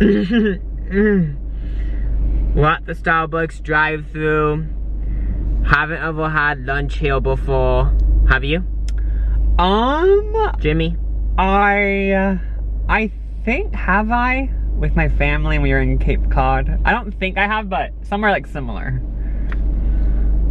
We're at the Starbucks drive-thru. Haven't ever had lunch here before. Have you? Jimmy? I think, have I? With my family when we were in Cape Cod. I don't think I have, but somewhere like similar.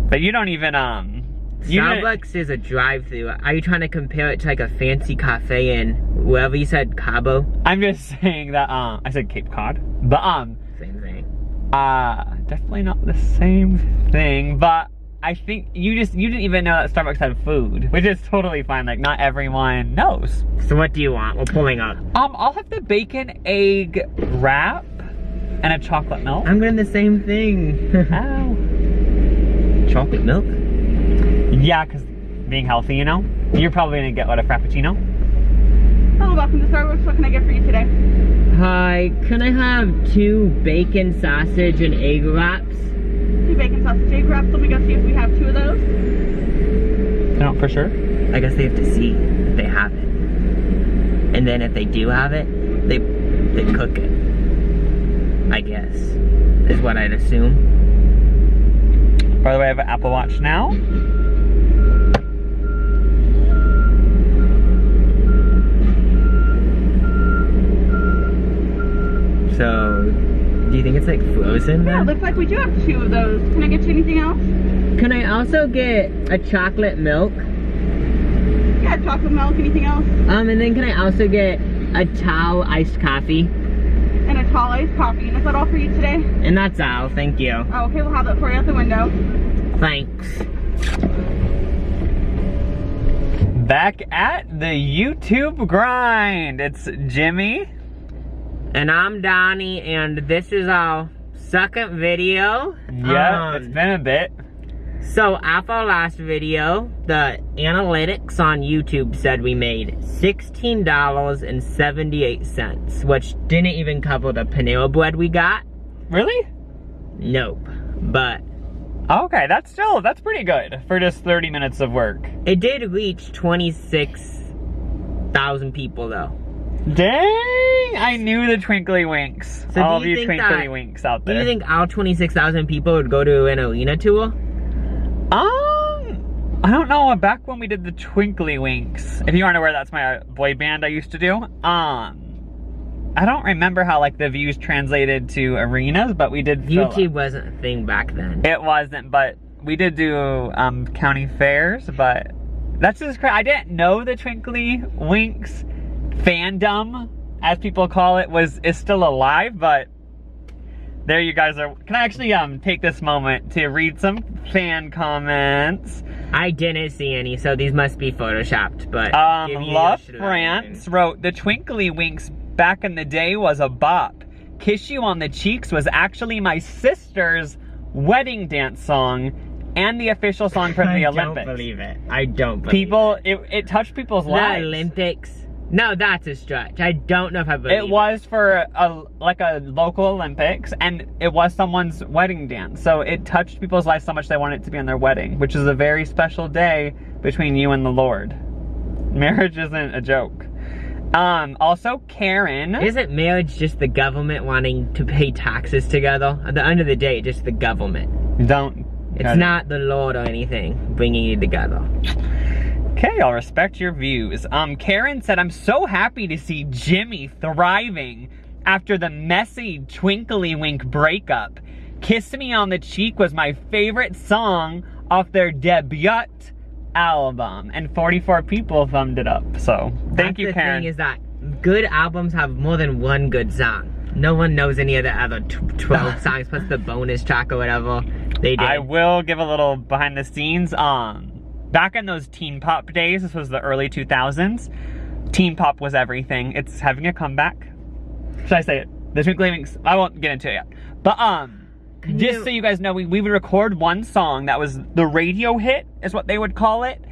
But you don't even, Starbucks is a drive-thru. Are you trying to compare it to like a fancy cafe in wherever you said Cabo? I'm just saying that, I said Cape Cod. But, same thing. Definitely not the same thing, but I think you didn't even know that Starbucks had food, which is totally fine. Like, not everyone knows. So what do you want? We're pulling up. I'll have the bacon egg wrap and a chocolate milk. I'm getting the same thing. Ow. Chocolate milk? Yeah, because being healthy, you know? You're probably gonna get, what, a Frappuccino? Hello, welcome to Starbucks. What can I get for you today? Hi, can I have 2 bacon sausage and egg wraps? 2 bacon sausage egg wraps. Let me go see if we have 2 of those. No, for sure. I guess they have to see if they have it. And then if they do have it, they cook it. I guess, is what I'd assume. By the way, I have an Apple Watch now. So, do you think it's like frozen Yeah, then? looks like we do have 2 of those. Can I get you anything else? Can I also get a chocolate milk? Yeah, chocolate milk. Anything else? And then can I also get a tall iced coffee? And a tall iced coffee. And is that all for you today? And that's all, thank you. Oh, okay, we'll have that for you at the window. Thanks. Back at the YouTube grind. It's Jimmy. And I'm Donnie, and this is our second video. Yeah, it's been a bit. So after our last video, the analytics on YouTube said we made $16.78, which didn't even cover the Panera bread we got. Really? Nope. But Okay, that's pretty good for just 30 minutes of work. it did reach 26,000 people though. Dang! I knew the twinkly winks. So All do of you you think twinkly that- winks out Do there. you think our 26,000 people would go to an arena tour? I don't know. Back when we did the Twinkly Winks, if you aren't aware, that's my boy band I used to do. I don't remember how like the views translated to arenas, but we did. YouTube wasn't a thing back then. It wasn't, but we did do county fairs. But that's just crazy. I didn't know the Twinkly Winks fandom, as people call it, is still alive. But there you guys are. Can I actually take this moment to read some fan comments? I didn't see any, so these must be photoshopped, but give you Love yesterday. France wrote, the Twinkly Winks back in the day was a bop. Kiss You on the Cheeks was actually my sister's wedding dance song and the official song from the Olympics. I don't believe it. I don't believe It touched people's it. lives. The Olympics? No, that's a stretch. I don't know if I believe it. It was for a local Olympics, and it was someone's wedding dance. So it touched people's lives so much they wanted it to be on their wedding, which is a very special day between you and the Lord. Marriage isn't a joke. Also, Karen. Isn't marriage just the government wanting to pay taxes together? At the end of the day, just the government. It's not the Lord or anything bringing you together. Okay, I'll respect your views. Karen said, I'm so happy to see Jimmy thriving after the messy Twinkly Wink breakup. Kiss Me on the Cheek was my favorite song off their debut album. And 44 people thumbed it up. So, thank you, Karen. The thing is that good albums have more than one good song. No one knows any of the other 12 songs plus the bonus track or whatever they did. I will give a little behind the scenes. Back in those teen pop days, this was the early 2000s, teen pop was everything. It's having a comeback. Should I say it? The Twinkly Winks, I won't get into it yet. But so you guys know, we would record one song that was the radio hit, is what they would call it.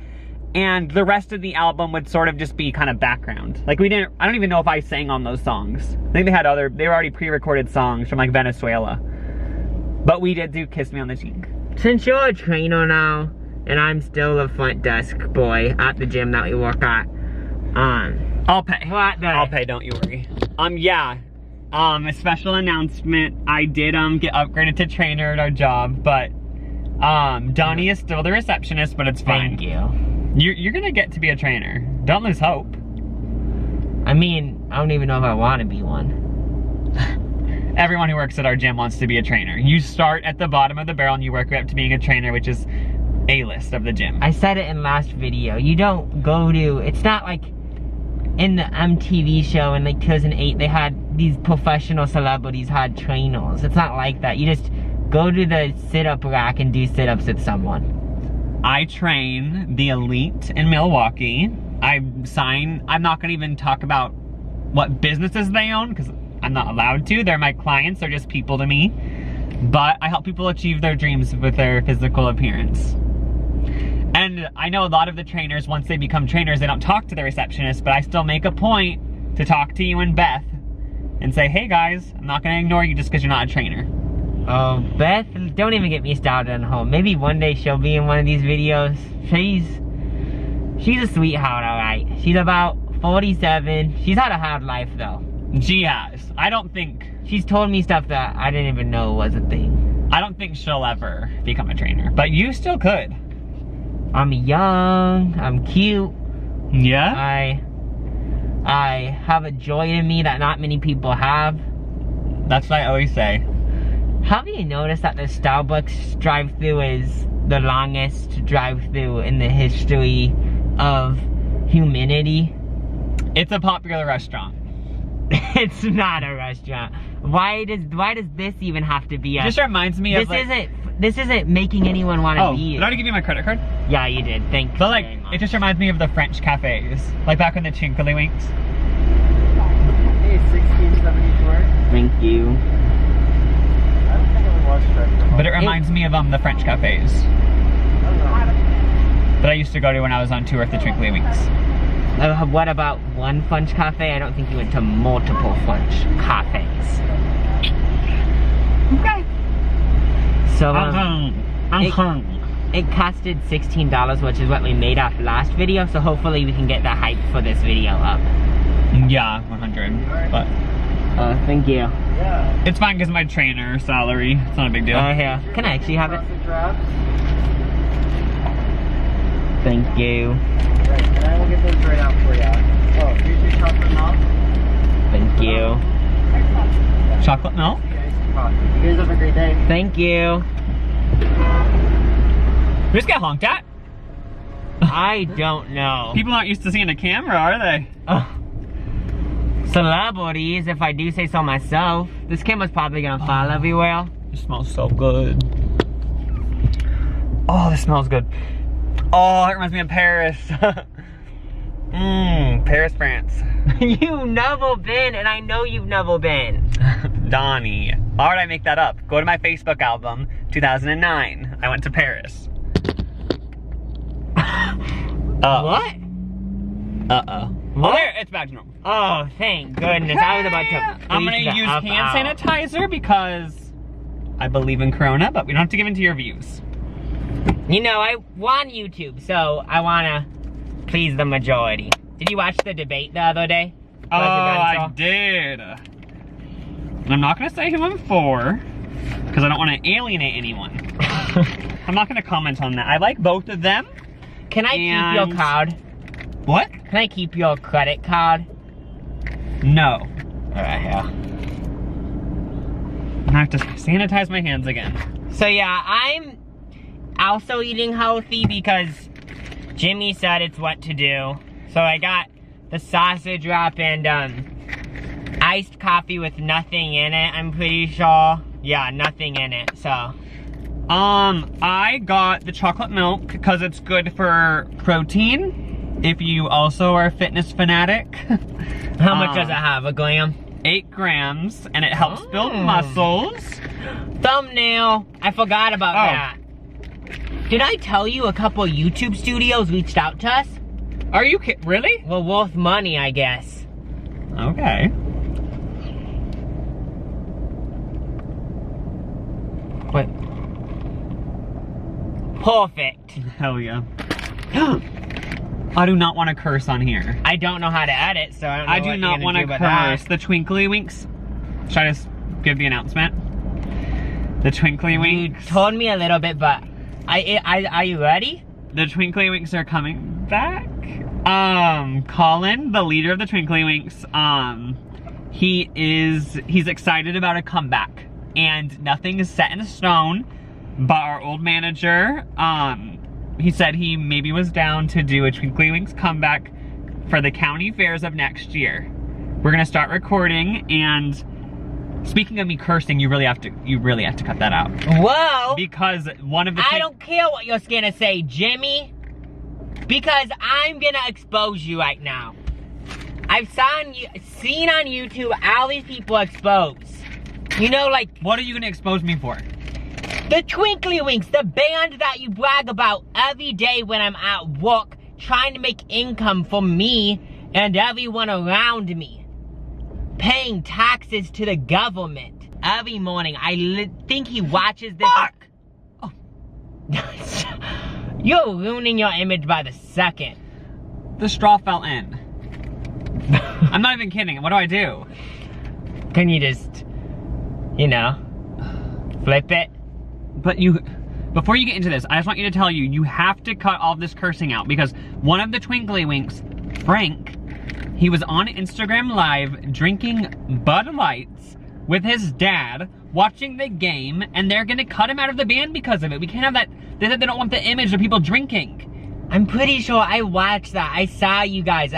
And the rest of the album would sort of just be kind of background. Like I don't even know if I sang on those songs. I think they were already pre-recorded songs from like Venezuela. But we did do Kiss Me on the Cheek. Since you're a trainer now, and I'm still the front desk boy at the gym that we work at, I'll pay. What the? I'll pay, don't you worry. Yeah. a special announcement. I did get upgraded to trainer at our job, but Donnie is still the receptionist, but it's fine. Thank you. You're gonna get to be a trainer. Don't lose hope. I mean, I don't even know if I want to be one. Everyone who works at our gym wants to be a trainer. You start at the bottom of the barrel and you work up to being a trainer, which is A-list of the gym. I said it in last video. You don't go to, it's not like in the MTV show in like 2008, they had these professional celebrities had trainers. It's not like that. You just go to the sit-up rack and do sit-ups with someone. I train the elite in Milwaukee. I'm not gonna even talk about what businesses they own because I'm not allowed to. They're my clients, they're just people to me. But I help people achieve their dreams with their physical appearance. And I know a lot of the trainers, once they become trainers, they don't talk to the receptionist, but I still make a point to talk to you and Beth and say, hey guys, I'm not gonna ignore you just because you're not a trainer. Oh, Beth, don't even get me started on home. Maybe one day she'll be in one of these videos. She's a sweetheart, alright. She's about 47. She's had a hard life though. She has. I don't think... She's told me stuff that I didn't even know was a thing. I don't think she'll ever become a trainer, but you still could. I'm young, I'm cute. Yeah? I have a joy in me that not many people have. That's what I always say. Have you noticed that the Starbucks drive-thru is the longest drive-thru in the history of humanity? It's a popular restaurant. It's not a restaurant. Why does this even have to be a... It just reminds me of This isn't making anyone want to be... Did I already give you my credit card? Yeah, you did. Thank you. But like, it just reminds me of the French cafes. Like back in the Chinkly Winks. Hey, 1674. Thank you. I don't think I watched that. But it reminds me of the French cafes that I used to go to when I was on tour at the Chinkly Winks. What about one French cafe? I don't think you went to multiple French cafes. Okay. So, I'm hungry. it costed $16, which is what we made off last video, so hopefully we can get the hype for this video up. Yeah, 100. But Thank you. Yeah. it's fine because my trainer salary. It's not a big deal. Here. Can I actually have it? Sausage wraps. Thank you. Right, and I will get those right out for you. Oh, here's your chocolate milk. Thank you. Chocolate milk? You guys have a great day. Thank you. We just got honked at. I don't know. People aren't used to seeing a camera, are they? Celebrities, if I do say so myself. This camera's probably gonna fall everywhere. It smells so good. Oh, this smells good. Oh, it reminds me of Paris. Paris, France. You've never been, and I know you've never been. Donnie. Why would I make that up? Go to my Facebook album, 2009. I went to Paris. What? Uh-oh. What? Well, there, it's back to normal. Oh, thank goodness. I was about to I'm gonna freak the use F hand out. sanitizer because I believe in Corona, but we don't have to give in to your views. You know, I want YouTube, so I wanna please the majority. Did you watch the debate the other day? Oh, I Presidential? did. And I'm not gonna say who I'm for, because I don't want to alienate anyone. I'm not gonna comment on that. I like both of them. Can I keep your card? What? Can I keep your credit card? No. Alright, yeah. I have to sanitize my hands again. So yeah, I'm also eating healthy because Jimmy said it's what to do. So I got the sausage wrap and iced coffee with nothing in it, I'm pretty sure. Yeah, nothing in it, so. I got the chocolate milk because it's good for protein. If you also are a fitness fanatic. How much does it have, a gram? 8 grams, and it helps build muscles. Thumbnail, I forgot about that. Did I tell you a couple YouTube studios reached out to us? Are you really? Well, worth money, I guess. Okay. What? Perfect. Hell yeah. I do not want to curse on here. I don't know how to edit, so I don't know I do not want to curse. The Twinkly Winks Should I just give the announcement? The Twinkly Winks. You told me a little bit, but are you ready? The Twinkly Winks are coming back. Colin, the leader of the Twinkly Winks, he's excited about a comeback. And nothing is set in stone, but our old manager, he said he maybe was down to do a Twinkly Winks comeback for the county fairs of next year. We're gonna start recording, and speaking of me cursing, you really have to cut that out. Whoa! Because one of the I don't care what you're gonna say, Jimmy. Because I'm gonna expose you right now. I've seen on YouTube all these people exposed. You know, like, what are you gonna expose me for? the Twinkly Winks, the band that you brag about every day when I'm at work, trying to make income for me and everyone around me. Paying taxes to the government. Every morning, I think he watches this. Fuck! Oh. You're ruining your image by the second. The straw fell in. I'm not even kidding. What do I do? Can you just, you know, flip it? But before you get into this, I just want you to tell you, you have to cut all this cursing out, because one of the Twinkly Winks, Frank, he was on Instagram Live drinking Bud Lights with his dad, watching the game, and they're gonna cut him out of the band because of it. We can't have that. They said they don't want the image of people drinking. I'm pretty sure I watched that. I saw you guys.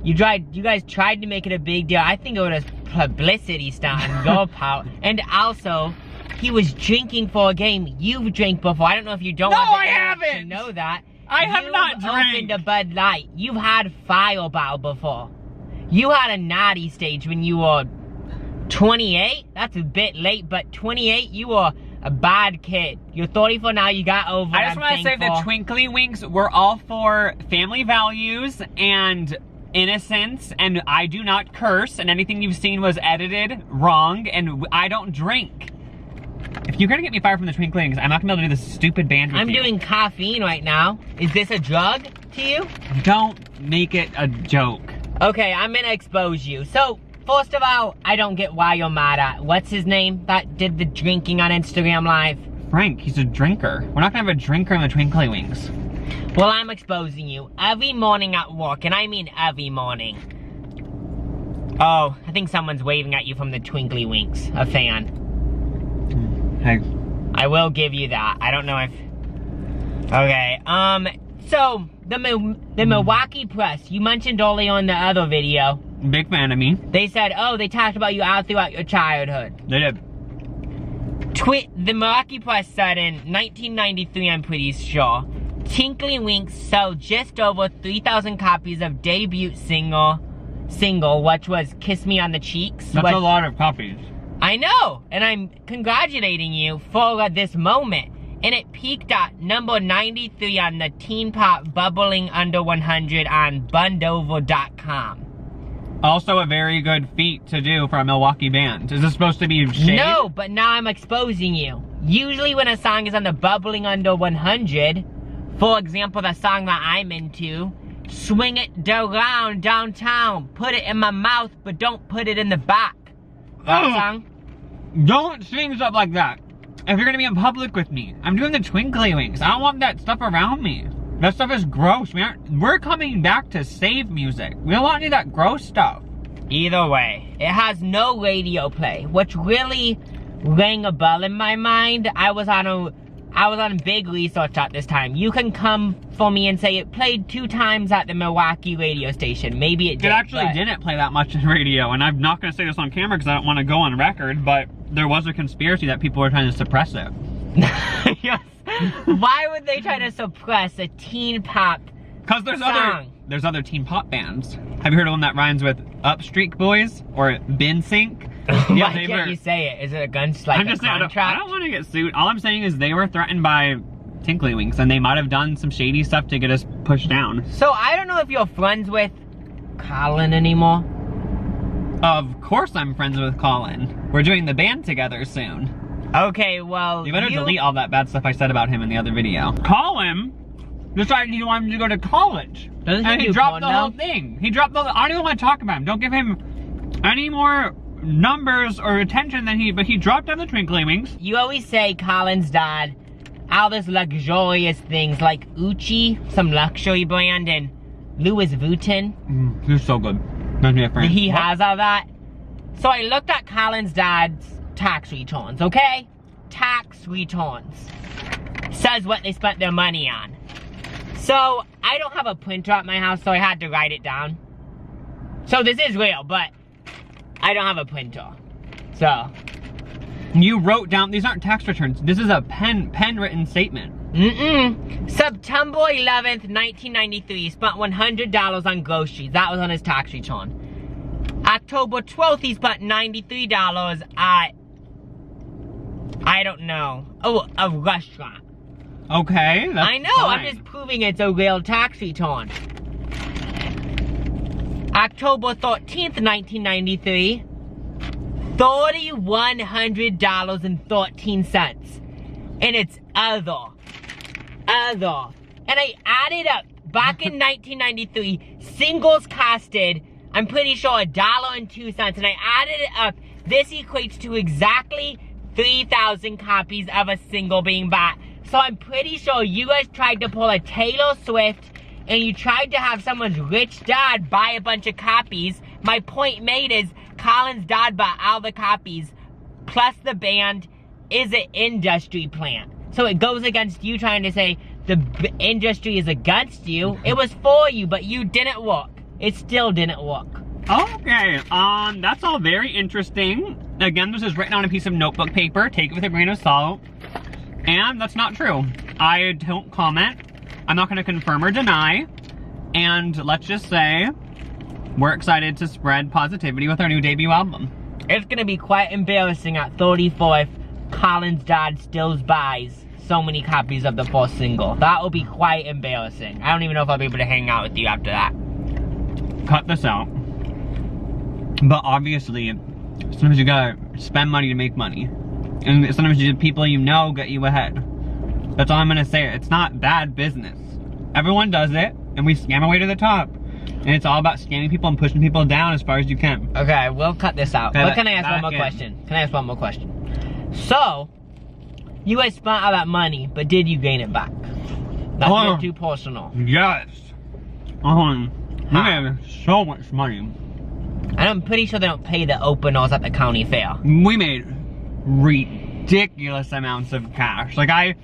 You guys tried to make it a big deal. I think it was a publicity stunt on your part. And also, he was drinking for a game. You've drank before. I don't know if you don't want I to haven't. know that. I have not drank. Opened a Bud Light. You've had Fireball before. You had a naughty stage when you were 28. That's a bit late, but 28, you were a bad kid. You're 34 now, you got over it. I just want to say the Twinkly Winks were all for family values and innocence, and I do not curse, and anything you've seen was edited wrong, and I don't drink. If you're gonna get me fired from the Twinkly Winks, I'm not gonna be able to do this stupid band with I'm you. doing caffeine right now. Is this a drug to you? Don't make it a joke. Okay, I'm gonna expose you. So, first of all, I don't get why you're mad at, what's his name that did the drinking on Instagram Live? Frank, he's a drinker. We're not gonna have a drinker in the Twinkly Winks. Well, I'm exposing you every morning at work, and I mean every morning. Oh, I think someone's waving at you from the Twinkly Winks, a fan. Hey. I will give you that. I don't know if... Okay, so, the Milwaukee Press, you mentioned earlier on the other video. Big fan of me. They said, oh, they talked about you all throughout your childhood. They did. The Milwaukee Press said in 1993, I'm pretty sure, Twinkly Winks sold just over 3,000 copies of debut single, which was Kiss Me on the Cheeks. That's a lot of copies. I know, and I'm congratulating you for this moment. And it peaked at number 93 on the Teen Pop Bubbling Under 100 on bundover.com. Also a very good feat to do for a Milwaukee band. Is this supposed to be shade? No, but now I'm exposing you. Usually when a song is on the Bubbling Under 100, for example, the song that I'm into, swing it around downtown, put it in my mouth, but don't put it in the back. That song? Don't sing stuff like that. If you're gonna be in public with me, I'm doing the Twinkly Winks. I don't want that stuff around me. That stuff is gross. We're coming back to save music. We don't want any of that gross stuff. Either way, it has no radio play, which really rang a bell in my mind. I was on big research at this time. You can come for me and say it played 2 times at the Milwaukee radio station. Maybe it did. It actually didn't play that much in radio, and I'm not gonna say this on camera because I don't want to go on record, but there was a conspiracy that people were trying to suppress it. Yes. Why would they try to suppress a teen pop Because there's song? There's other teen pop bands. Have you heard of one that rhymes with Upstreak Boys or Bin Sync? Why can't you say it? Is it a I'm just saying, contract? I don't want to get sued. All I'm saying is they were threatened by Twinkly Winks, and they might have done some shady stuff to get us pushed down. So I don't know if you're friends with Colin anymore. Of course I'm friends with Colin. We're doing the band together soon. Okay, well, You better delete all that bad stuff I said about him in the other video. Colin decided he wanted to go to college. Doesn't he And he do dropped porn the whole now? thing. He dropped the, I don't even want to talk about him. Don't give him any more numbers or attention than but he dropped down the Twinkly Winks. You always say Colin's dad, all this luxurious things like Uchi, some luxury brand, and Louis Vuitton. They're so good. Reminds me of France. He has all that. So I looked at Colin's dad's tax returns, okay? Tax returns. Says what they spent their money on. So I don't have a printer at my house, so I had to write it down. So this is real, but I don't have a printer. So. You wrote down, these aren't tax returns. This is a pen-written statement. September 11th, 1993, spent $100 on groceries. That was on his tax return. October 12th, he spent $93 at, I don't know, a restaurant. Okay, that's I know, fine. I'm just proving it's a real tax return. October 13th, 1993, $3,100.13. And it's other. And I added up, back in 1993, singles costed, I'm pretty sure $1.02, and I added it up. This equates to exactly 3,000 copies of a single being bought. So I'm pretty sure you guys tried to pull a Taylor Swift, and you tried to have someone's rich dad buy a bunch of copies. My point made is, Colin's dad bought all the copies, plus the band is an industry plant. So it goes against you trying to say the industry is against you. It was for you, but you didn't work. It still didn't work. Okay, that's all very interesting. Again, this is written on a piece of notebook paper. Take it with a grain of salt. And that's not true. I don't comment. I'm not gonna confirm or deny. And let's just say, we're excited to spread positivity with our new debut album. It's gonna be quite embarrassing at 34 if Colin's dad still buys so many copies of the first single. That will be quite embarrassing. I don't even know if I'll be able to hang out with you after that. Cut this out. But obviously, sometimes you gotta spend money to make money. And sometimes the people you know get you ahead. That's all I'm gonna say. It's not bad business. Everyone does it, and we scam our way to the top. And it's all about scamming people and pushing people down as far as you can. Okay, we'll cut this out. Okay, but can I ask one more question? Can I ask one more question? So, you guys spent all that money, but did you gain it back? That's not too personal. Yes. We have so much money. And I'm pretty sure they don't pay the openers at the county fair. We made ridiculous amounts of cash. Like I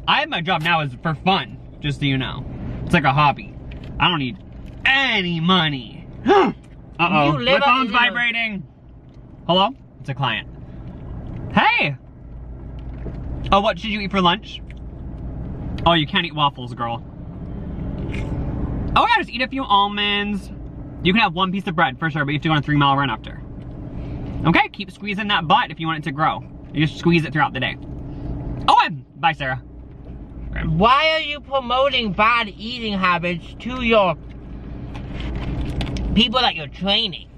have my job now is for fun, just so you know. It's like a hobby. I don't need any money. Uh-oh, my phone's vibrating. Hello? It's a client. Hey! Oh, what should you eat for lunch? Oh, you can't eat waffles, girl. Oh yeah, just eat a few almonds. You can have one piece of bread for sure, but you have to go on a 3-mile run after. Okay, keep squeezing that butt if you want it to grow. You just squeeze it throughout the day. Oh, bye, Sarah. Okay. Why are you promoting bad eating habits to your people that you're training?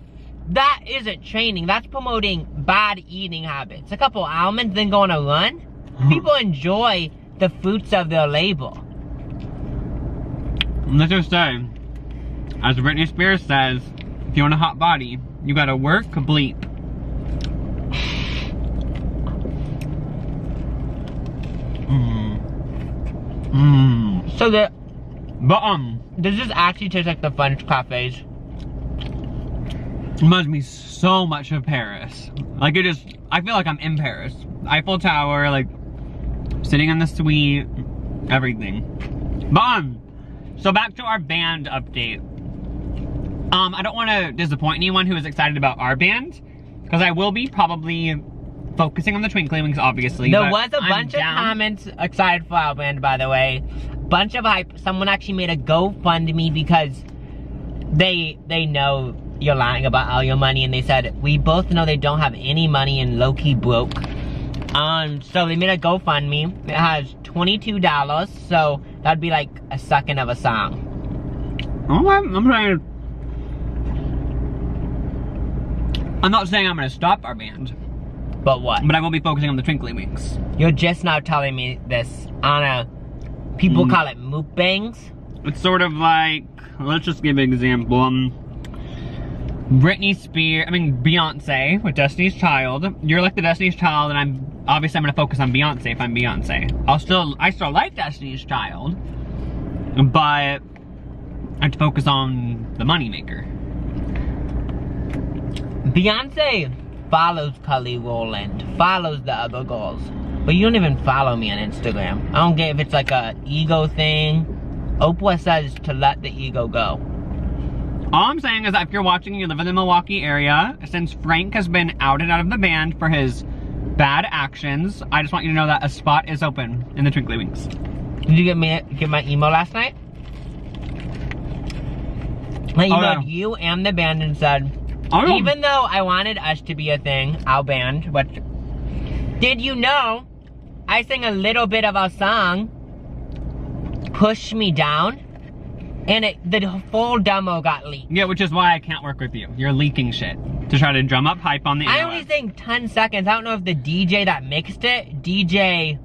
That isn't training, that's promoting bad eating habits. A couple almonds, then go on a run? People enjoy the fruits of their labor. Let's just say, as Britney Spears says, if you want a hot body, you gotta work, bleep. So But does this actually taste like the French cafes? reminds me so much of Paris. Like it just, I feel like I'm in Paris. Eiffel Tower, like sitting in the suite, everything. But so back to our band update. I don't want to disappoint anyone who is excited about our band, because I will be probably focusing on the Twinkly Winks, obviously. There was a bunch of comments excited for our band, by the way. Bunch of hype. Someone actually made a GoFundMe because they know you're lying about all your money, and they said, we both know they don't have any money and low-key broke. So they made a GoFundMe. It has $22, so that'd be like a second of a song. I'm not saying I'm gonna stop our band. But what? But I will be focusing on the Twinkly Winks. You're just now telling me this on a, people call it mukbangs. It's sort of like, let's just give an example. Beyonce with Destiny's Child. You're like the Destiny's Child, and I'm gonna focus on Beyonce if I'm Beyonce. I still like Destiny's Child, but I have to focus on the moneymaker. Beyonce follows Kelly Rowland, follows the other girls, but you don't even follow me on Instagram. I don't get if it's like a ego thing. Oprah says to let the ego go. All I'm saying is that if you're watching and you live in the Milwaukee area, since Frank has been outed out of the band for his bad actions, I just want you to know that a spot is open in the Twinkly Winks. Did you get my email last night? I emailed you and the band and said, even though I wanted us to be a thing, our band, but did you know I sang a little bit of a song, Push Me Down, and the full demo got leaked. Yeah, which is why I can't work with you. You're leaking shit to try to drum up hype on the internet. I only sang 10 seconds. I don't know if the DJ that mixed it, DJ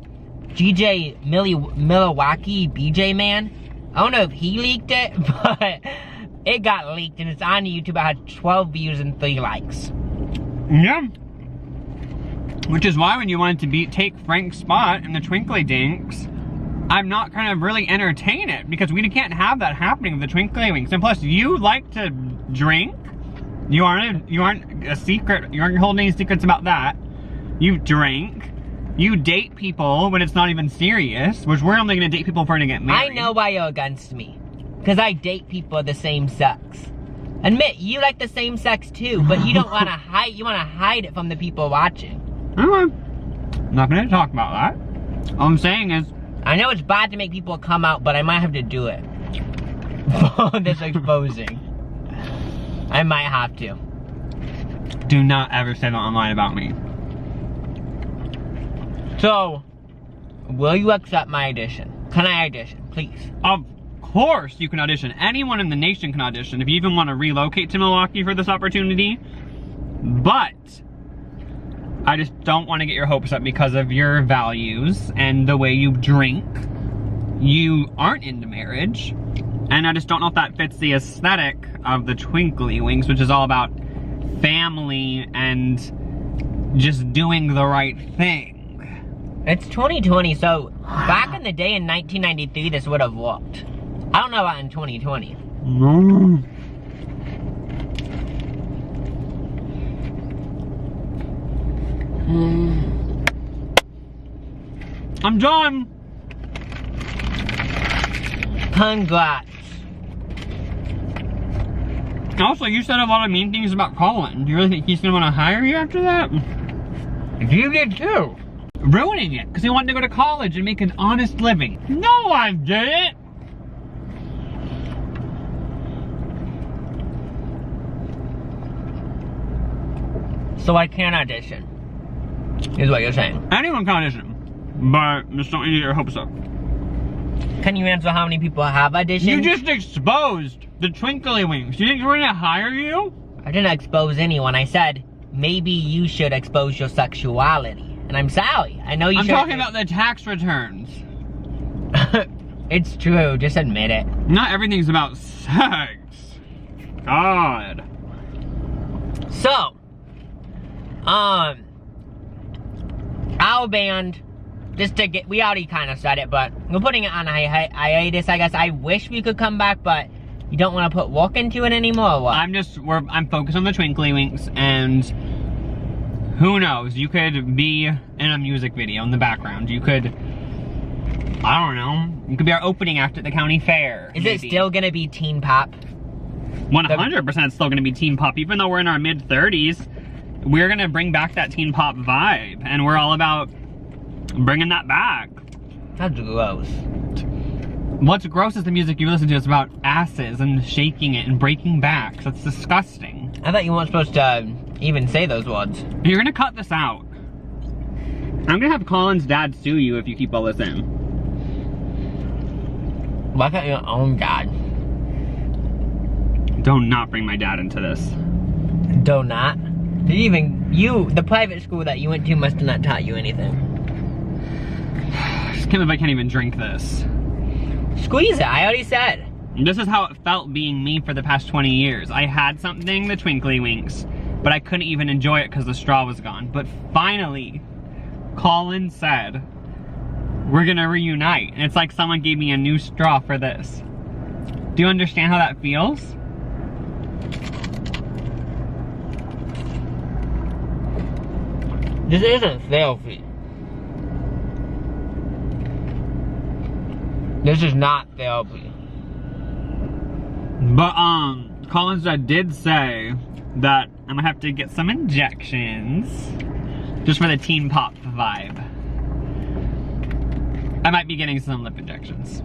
Milwaukee BJ man, I don't know if he leaked it, but it got leaked and it's on YouTube. I had 12 views and 3 likes. Yeah. Which is why when you wanted to take Frank's spot in the Twinkly Dinks, I'm not gonna really entertain it because we can't have that happening with the Twinkly Winks. And plus, you like to drink. You aren't a secret. You aren't holding any secrets about that. You drink. You date people when it's not even serious, which we're only gonna date people if we're gonna get married. I know why you're against me. Because I date people of the same sex. Admit, you like the same sex too, but you don't wanna hide, you wanna hide it from the people watching. I'm not gonna talk about that. All I'm saying is, I know it's bad to make people come out, but I might have to do it. For this exposing. I might have to. do not ever say that online about me. So, will you accept my audition? Can I audition, please? Of course you can audition. Anyone in the nation can audition if you even want to relocate to Milwaukee for this opportunity. But I just don't want to get your hopes up because of your values and the way you drink. You aren't into marriage. And I just don't know if that fits the aesthetic of the Twinkly Winks, which is all about family and just doing the right thing. It's 2020, so back in the day in 1993, this would have worked. I don't know about in 2020. No. I'm done. Congrats. Also, you said a lot of mean things about Colin. Do you really think he's gonna want to hire you after that? You did too. Ruining it, because he wanted to go to college and make an honest living. No, I didn't. So I can't audition, is what you're saying. Anyone can audition, but just don't get your hopes up. Can you answer how many people have auditioned? You just exposed the Twinkly Winks. Do you think we're gonna hire you? I didn't expose anyone. I said, maybe you should expose your sexuality. And I'm sorry. I know you should. I'm talking about the tax returns. It's true. Just admit it. Not everything's about sex. God. So, our band, just to get, we already kind of said it, but we're putting it on hiatus, I guess. I wish we could come back, but you don't want to put work into it anymore, or what? I'm focused on the Twinkly Winks, and who knows, you could be in a music video in the background. You could, I don't know, you could be our opening act at the county fair. Is it still gonna be teen pop? 100% still gonna be teen pop, even though we're in our mid-30s. We're gonna bring back that teen pop vibe, and we're all about bringing that back. That's gross. What's gross is the music you listen to is about asses and shaking it and breaking backs. That's disgusting. I thought you weren't supposed to even say those words. You're gonna cut this out. I'm gonna have Colin's dad sue you if you keep all this in. Why can't your own dad? Do not bring my dad into this. Do not? Did the private school that you went to must have not taught you anything. Just can't believe I can't even drink this. Squeeze it, I already said. This is how it felt being me for the past 20 years. I had something, the Twinkly Winks, but I couldn't even enjoy it because the straw was gone. But finally, Colin said, we're gonna reunite. And it's like someone gave me a new straw for this. Do you understand how that feels? This isn't therapy. This is not therapy. But Colin did say that I'm gonna have to get some injections just for the Teen Pop vibe. I might be getting some lip injections.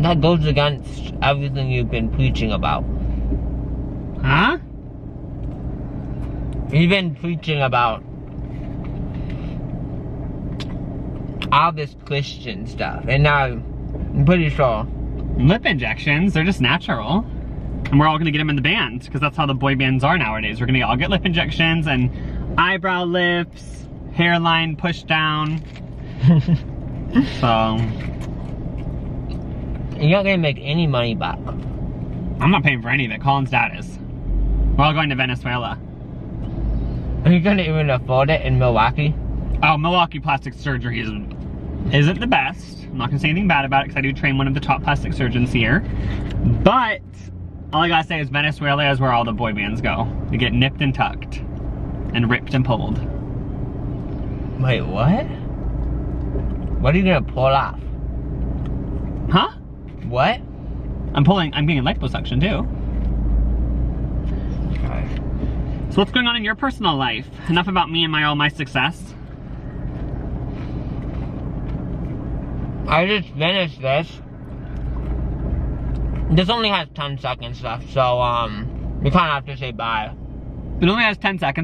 That goes against everything you've been preaching about. Huh? You've been preaching about all this Christian stuff, and now I'm pretty sure. Lip injections, they're just natural. And we're all gonna get them in the band, because that's how the boy bands are nowadays. We're gonna all get lip injections and eyebrow lifts, hairline pushed down. So. You're not gonna make any money back. I'm not paying for any of it, Colin's dad is. We're all going to Venezuela. Are you gonna even afford it in Milwaukee? Oh, Milwaukee plastic surgery isn't the best. I'm not gonna say anything bad about it because I do train one of the top plastic surgeons here. But all I gotta say is Venezuela is where all the boy bands go. They get nipped and tucked and ripped and pulled. Wait, what? What are you gonna pull off? Huh? What? I'm getting liposuction too. Okay. So what's going on in your personal life? Enough about me and all my success. I just finished this. This only has 10 seconds left, so you kind of have to say bye. It only has 10 seconds.